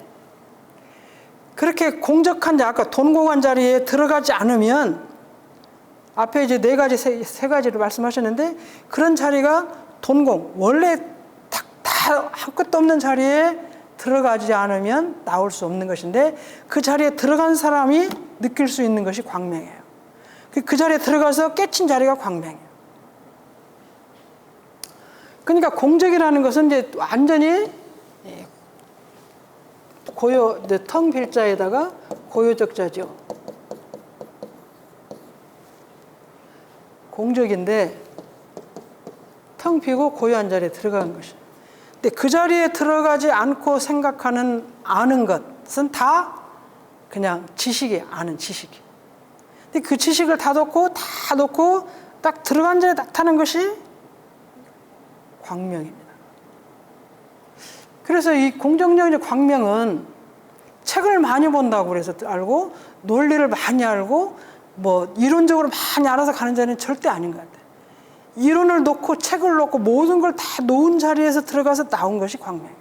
그렇게 공적한 자리, 아까 돈공한 자리에 들어가지 않으면 앞에 이제 네 가지, 세 가지를 말씀하셨는데, 그런 자리가 돈공, 원래 다 한 것도 없는 자리에 들어가지 않으면 나올 수 없는 것인데, 그 자리에 들어간 사람이 느낄 수 있는 것이 광명이에요. 그 자리에 들어가서 깨친 자리가 광명이에요. 그러니까 공적이라는 것은 이제 완전히 텅 빌자에다가 고요적 자죠. 공적인데 텅 비고 고요한 자리에 들어간 것이. 근데 그 자리에 들어가지 않고 생각하는 아는 것은 다 그냥 지식이에요. 아는 지식이. 근데 그 지식을 다 놓고 딱 들어간 자리에 나타나는 것이 광명입니다. 그래서 이 공정정의 광명은 책을 많이 본다고 그래서 알고 논리를 많이 알고 뭐 이론적으로 많이 알아서 가는 자리는 절대 아닌 것 같아요. 이론을 놓고 책을 놓고 모든 걸 다 놓은 자리에서 들어가서 나온 것이 광명이에요.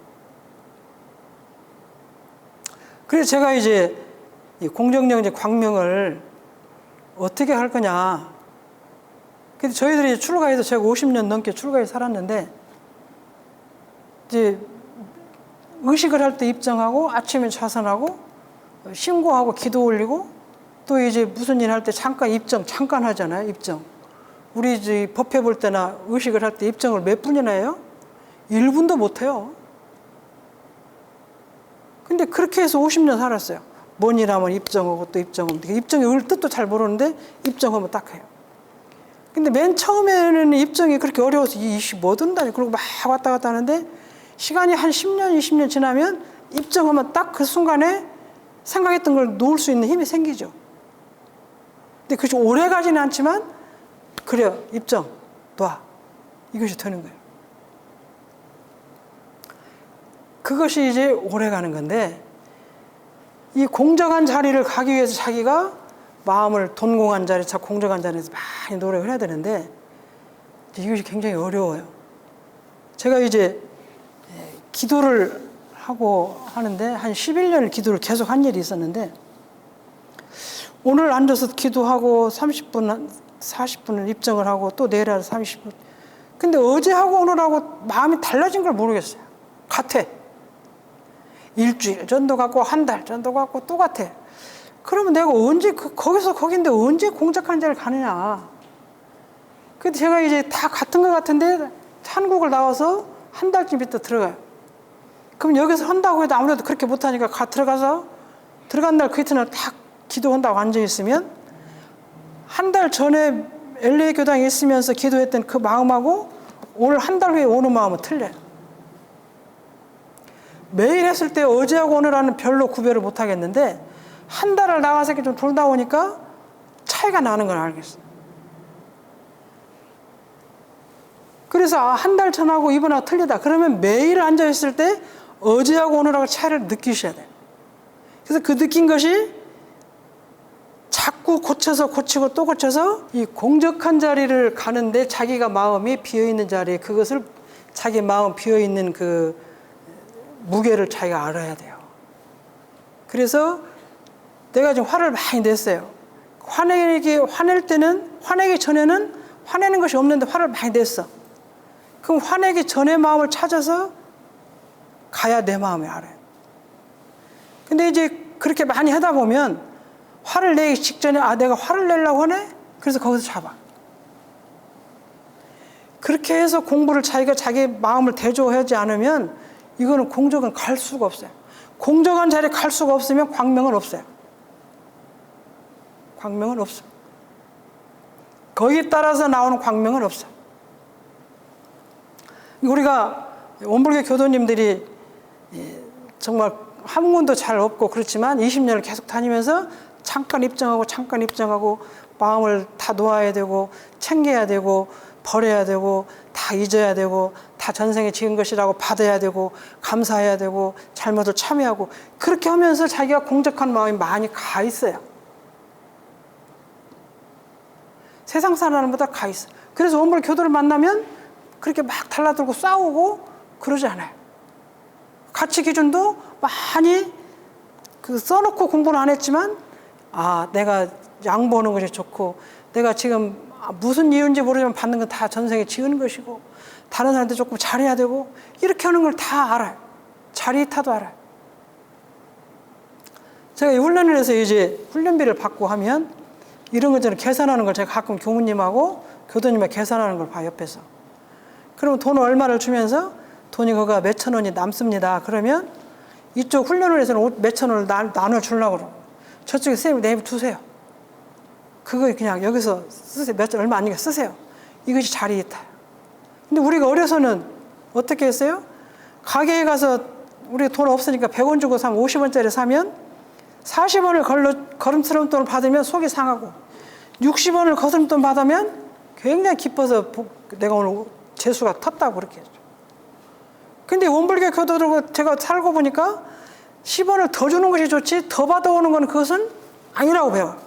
그래서 제가 이제 이 공정정의 광명을 어떻게 할 거냐. 근데 저희들이 출가해서 제가 50년 넘게 출가해 살았는데 이제 의식을 할 때 입정하고 아침에 자선하고 신고하고 기도 올리고 또 이제 무슨 일 할 때 잠깐 입정 잠깐 하잖아요. 입정. 우리 이제 법회 볼 때나 의식을 할 때 입정을 몇 분이나 해요? 1분도 못 해요. 근데 그렇게 해서 50년 살았어요. 뭔 일 하면 입정하고 또 입정하면 입정의 뜻도 잘 모르는데 입정하면 딱 해요. 근데 맨 처음에는 입정이 그렇게 어려워서 이씨 뭐 든다 그러고 막 왔다 갔다 하는데 시간이 한 10년, 20년 지나면 입정하면 딱 그 순간에 생각했던 걸 놓을 수 있는 힘이 생기죠. 근데 그것이 오래 가지는 않지만 그래요. 입정, 놔. 이것이 되는 거예요. 그것이 이제 오래 가는 건데 이 공정한 자리를 가기 위해서 자기가 마음을 돈공한 자리, 공정한 자리에서 많이 노력을 해야 되는데 이것이 굉장히 어려워요. 제가 이제 기도를 하고 하는데 한 11년을 기도를 계속 한 일이 있었는데 오늘 앉아서 기도하고 30분, 40분을 입정을 하고 또 내일 하루 30분. 근데 어제하고 오늘하고 마음이 달라진 걸 모르겠어요. 같아. 일주일 전도 같고 한 달 전도 같고 또 같아. 그러면 내가 언제 거기서 거긴데 언제 공작한 자를 가느냐. 근데 제가 이제 다 같은 것 같은데 한국을 나와서 한 달쯤 있다 들어가요. 그럼 여기서 한다고 해도 아무래도 그렇게 못하니까 들어가서 들어간 날 그 이튿날 딱 기도한다고 앉아있으면 한 달 전에 LA 교당에 있으면서 기도했던 그 마음하고 오늘 한 달 후에 오는 마음은 틀려요. 매일 했을 때 어제하고 오늘하는 별로 구별을 못 하겠는데 한 달을 나가서 이렇게 좀 돌다 보니까 차이가 나는 걸 알겠어요. 그래서 한 달 전하고 이번하고 틀리다. 그러면 매일 앉아있을 때 어제하고 오늘하고 차이를 느끼셔야 돼요. 그래서 그 느낀 것이 자꾸 고쳐서 고치고 또 고쳐서 이 공적한 자리를 가는데 자기가 마음이 비어있는 자리에 그것을 자기 마음 비어있는 그 무게를 자기가 알아야 돼요. 그래서 내가 지금 화를 많이 냈어요. 화낼 때는 화내기 전에는 화내는 것이 없는데 화를 많이 냈어. 그럼 화내기 전의 마음을 찾아서 가야 내 마음을 알아요. 근데 이제 그렇게 많이 하다 보면 화를 내기 직전에 내가 화를 내려고 하네? 그래서 거기서 잡아. 그렇게 해서 공부를 자기가 자기 마음을 대조하지 않으면 이거는 공적은 갈 수가 없어요. 공정한 자리에 갈 수가 없으면 광명은 없어요. 광명은 없어. 거기에 따라서 나오는 광명은 없어. 우리가 원불교 교도님들이 정말 학문도 잘 없고 그렇지만 20년을 계속 다니면서 잠깐 입정하고 마음을 다 놓아야 되고 챙겨야 되고 버려야 되고 다 잊어야 되고 다 전생에 지은 것이라고 받아야 되고 감사해야 되고 잘못을 참여하고 그렇게 하면서 자기가 공적한 마음이 많이 가 있어요. 세상 사람보다 가 있어. 그래서 원불 교도를 만나면 그렇게 막 달라들고 싸우고 그러지 않아요. 가치 기준도 많이 써놓고 공부는 안 했지만 내가 양보하는 것이 좋고 내가 지금 무슨 이유인지 모르지만 받는 건 다 전생에 지은 것이고 다른 사람한테 조금 잘해야 되고 이렇게 하는 걸 다 알아요. 자리타도 알아요. 제가 이 훈련을 해서 이제 훈련비를 받고 하면 이런 것들을 계산하는 걸 제가 가끔 교무님하고 교도님하고 계산하는 걸 봐요. 옆에서. 그러면 돈 얼마를 주면서 돈이 그거 몇천 원이 남습니다. 그러면 이쪽 훈련을 해서는 몇천 원을 나눠주려고 그러고 저쪽에 선생님이 내두세요. 그거 그냥 여기서 쓰세요. 몇 점 얼마 아니니까 쓰세요. 이것이 자리 이탈. 근데 우리가 어려서는 어떻게 했어요? 가게에 가서 우리 돈 없으니까 100원 주고 사면 50원짜리 사면 40원을 거름스러운 받으면 속이 상하고 60원을 거스름돈 받으면 굉장히 기뻐서 내가 오늘 재수가 텄다고 그렇게 했죠. 근데 원불교 교도들고 제가 살고 보니까 10원을 더 주는 것이 좋지 더 받아오는 건 그것은 아니라고 배워요.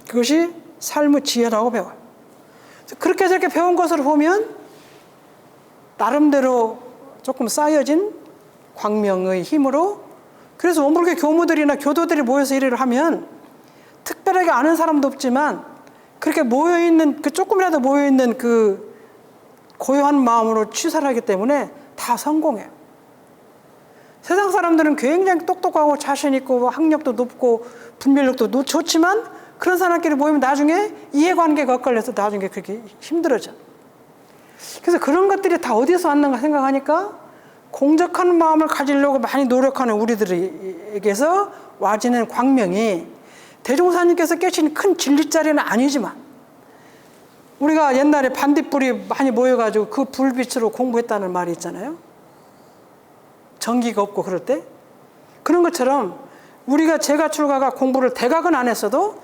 그것이 삶의 지혜라고 배워요. 그렇게 저렇게 배운 것으로 보면 나름대로 조금 쌓여진 광명의 힘으로 그래서 원불교 교무들이나 교도들이 모여서 일을 하면 특별하게 아는 사람도 없지만 그렇게 모여있는 그 조금이라도 모여있는 그 고요한 마음으로 취사를 하기 때문에 다 성공해요. 세상 사람들은 굉장히 똑똑하고 자신 있고 학력도 높고 분별력도 좋지만 그런 사람끼리 모이면 나중에 이해관계가 엇갈려서 나중에 그렇게 힘들어져. 그래서 그런 것들이 다 어디서 왔는가 생각하니까 공적한 마음을 가지려고 많이 노력하는 우리들에게서 와지는 광명이 대종사님께서 깨신 큰 진리자리는 아니지만 우리가 옛날에 반딧불이 많이 모여가지고 그 불빛으로 공부했다는 말이 있잖아요. 전기가 없고 그럴 때 그런 것처럼 우리가 제가출가가 공부를 대각은 안 했어도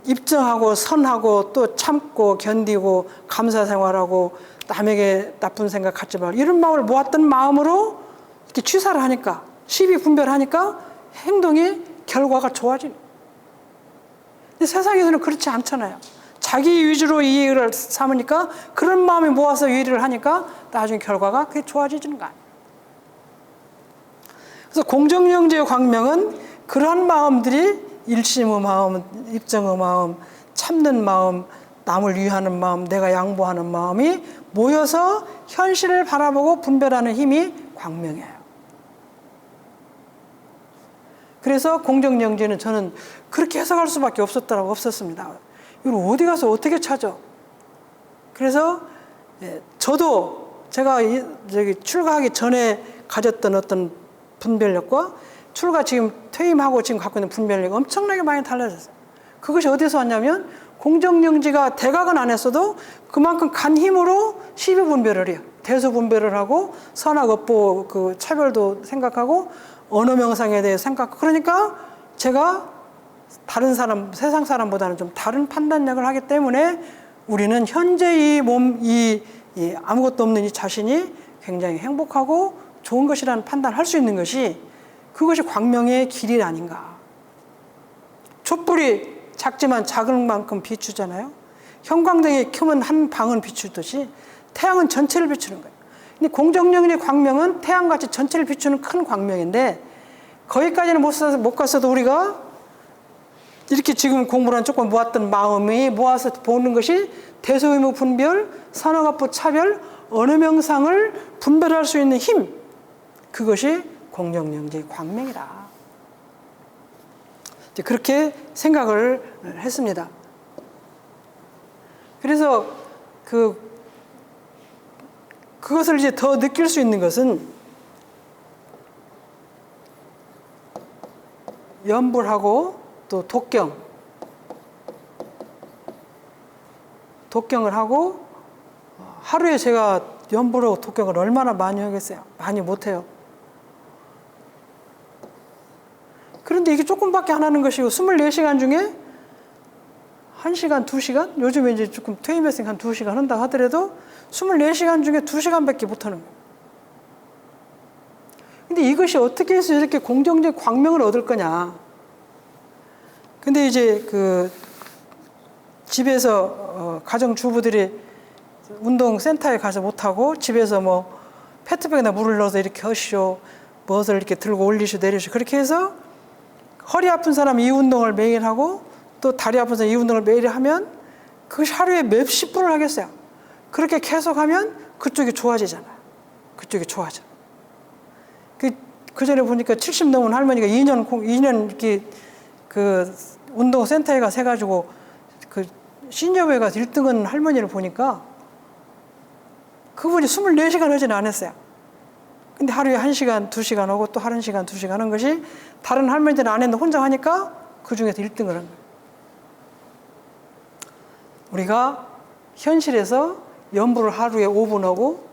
입증하고 선하고 또 참고 견디고 감사생활하고 남에게 나쁜 생각 갖지 말고 이런 마음을 모았던 마음으로 이렇게 취사를 하니까 시비 분별하니까 행동이 결과가 좋아지는. 근데 세상에서는 그렇지 않잖아요. 자기 위주로 이 일을 삼으니까 그런 마음이 모아서 이 일을 하니까 나중에 결과가 그게 좋아지는 거 아니에요. 그래서 공정영재의 광명은 그러한 마음들이 일심의 마음, 입정의 마음, 참는 마음, 남을 위하는 마음, 내가 양보하는 마음이 모여서 현실을 바라보고 분별하는 힘이 광명이에요. 그래서 공정영재는 저는 그렇게 해석할 수밖에 없었습니다. 이걸 어디 가서 어떻게 찾아? 그래서 저도 제가 출가하기 전에 가졌던 어떤 분별력과 출가 지금 퇴임하고 지금 갖고 있는 분별력이 엄청나게 많이 달라졌어요. 그것이 어디서 왔냐면 공정영지가 대각은 안 했어도 그만큼 간 힘으로 시비분별을 해요. 대소분별을 하고 선악업보 그 차별도 생각하고 언어명상에 대해 생각하고 그러니까 제가 다른 사람, 세상 사람보다는 좀 다른 판단력을 하기 때문에 우리는 현재 이 아무것도 없는 이 자신이 굉장히 행복하고 좋은 것이라는 판단을 할 수 있는 것이 그것이 광명의 길이 아닌가. 촛불이 작지만 작은 만큼 비추잖아요. 형광등이 켜면 한 방은 비추듯이 태양은 전체를 비추는 거예요. 근데 공정영의 광명은 태양같이 전체를 비추는 큰 광명인데 거기까지는 못 갔어도 우리가 이렇게 지금 공부를 조금 모았던 마음이 모아서 보는 것이 대소의무 분별, 선악업보 차별, 언어명상을 분별할 수 있는 힘, 그것이 공정영재의 광명이라. 그렇게 생각을 했습니다. 그래서 그것을 이제 더 느낄 수 있는 것은 연불하고 또 독경을 하고 하루에 제가 연불하고 독경을 얼마나 많이 하겠어요? 많이 못해요. 그런데 이게 조금밖에 안 하는 것이고 24시간 중에 1시간, 2시간? 요즘에 이제 조금 퇴임했으니까 한 2시간 한다 하더라도 24시간 중에 2시간밖에 못 하는 거예요. 근데 이것이 어떻게 해서 이렇게 공정적 광명을 얻을 거냐. 근데 이제 집에서 가정주부들이 운동센터에 가서 못하고 집에서 뭐 페트병에다 물을 넣어서 이렇게 하시오. 무엇을 이렇게 들고 올리시오 내리시오. 그렇게 해서 허리 아픈 사람 이 운동을 매일 하고 또 다리 아픈 사람 이 운동을 매일 하면 그것이 하루에 몇십 분을 하겠어요. 그렇게 계속하면 그쪽이 좋아지잖아요. 그쪽이 좋아져. 그 전에 보니까 70 넘은 할머니가 2년 이렇게 운동센터에 가서 해가지고 시니어부에 가서 1등한 할머니를 보니까 그분이 24시간 하지는 않았어요. 근데 하루에 1시간, 2시간 하고 또 1시간, 2시간 하는 것이 다른 할머니들은 안 했는데 혼자 하니까 그 중에서 1등을 한 거예요. 우리가 현실에서 연부를 하루에 5분 하고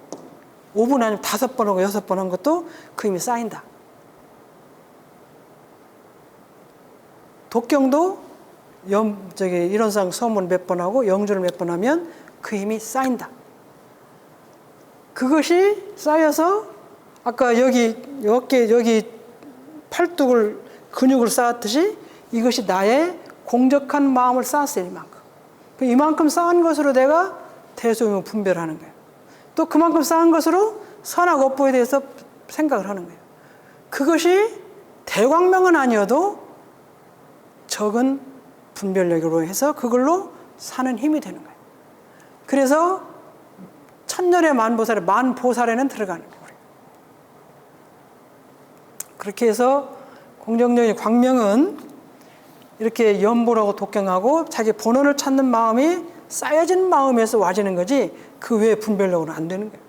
5분 아니면 5번 하고 6번 한 것도 그 힘이 쌓인다. 독경도 일원상 소문 몇 번 하고 영주를 몇 번 하면 그 힘이 쌓인다. 그것이 쌓여서 아까 여기 어깨 여기 팔뚝을 근육을 쌓았듯이 이것이 나의 공적한 마음을 쌓았어요. 이만큼 쌓은 것으로 내가 대소유무 분별하는 거예요. 또 그만큼 쌓은 것으로 선악 업보에 대해서 생각을 하는 거예요. 그것이 대광명은 아니어도 적은 분별력으로 해서 그걸로 사는 힘이 되는 거예요. 그래서 천년의 만보살에 만보살에는 들어가는 거예요. 그렇게 해서 공정적인 광명은 이렇게 연보라고 독경하고 자기 본원을 찾는 마음이 쌓여진 마음에서 와지는 거지 그 외에 분별력으로는 안 되는 거예요.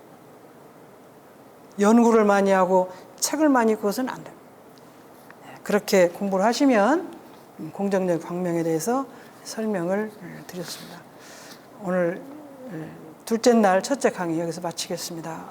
연구를 많이 하고 책을 많이 읽고 그것은 안 돼요. 그렇게 공부를 하시면 공정적 광명에 대해서 설명을 드렸습니다. 오늘 둘째 날 첫째 강의 여기서 마치겠습니다.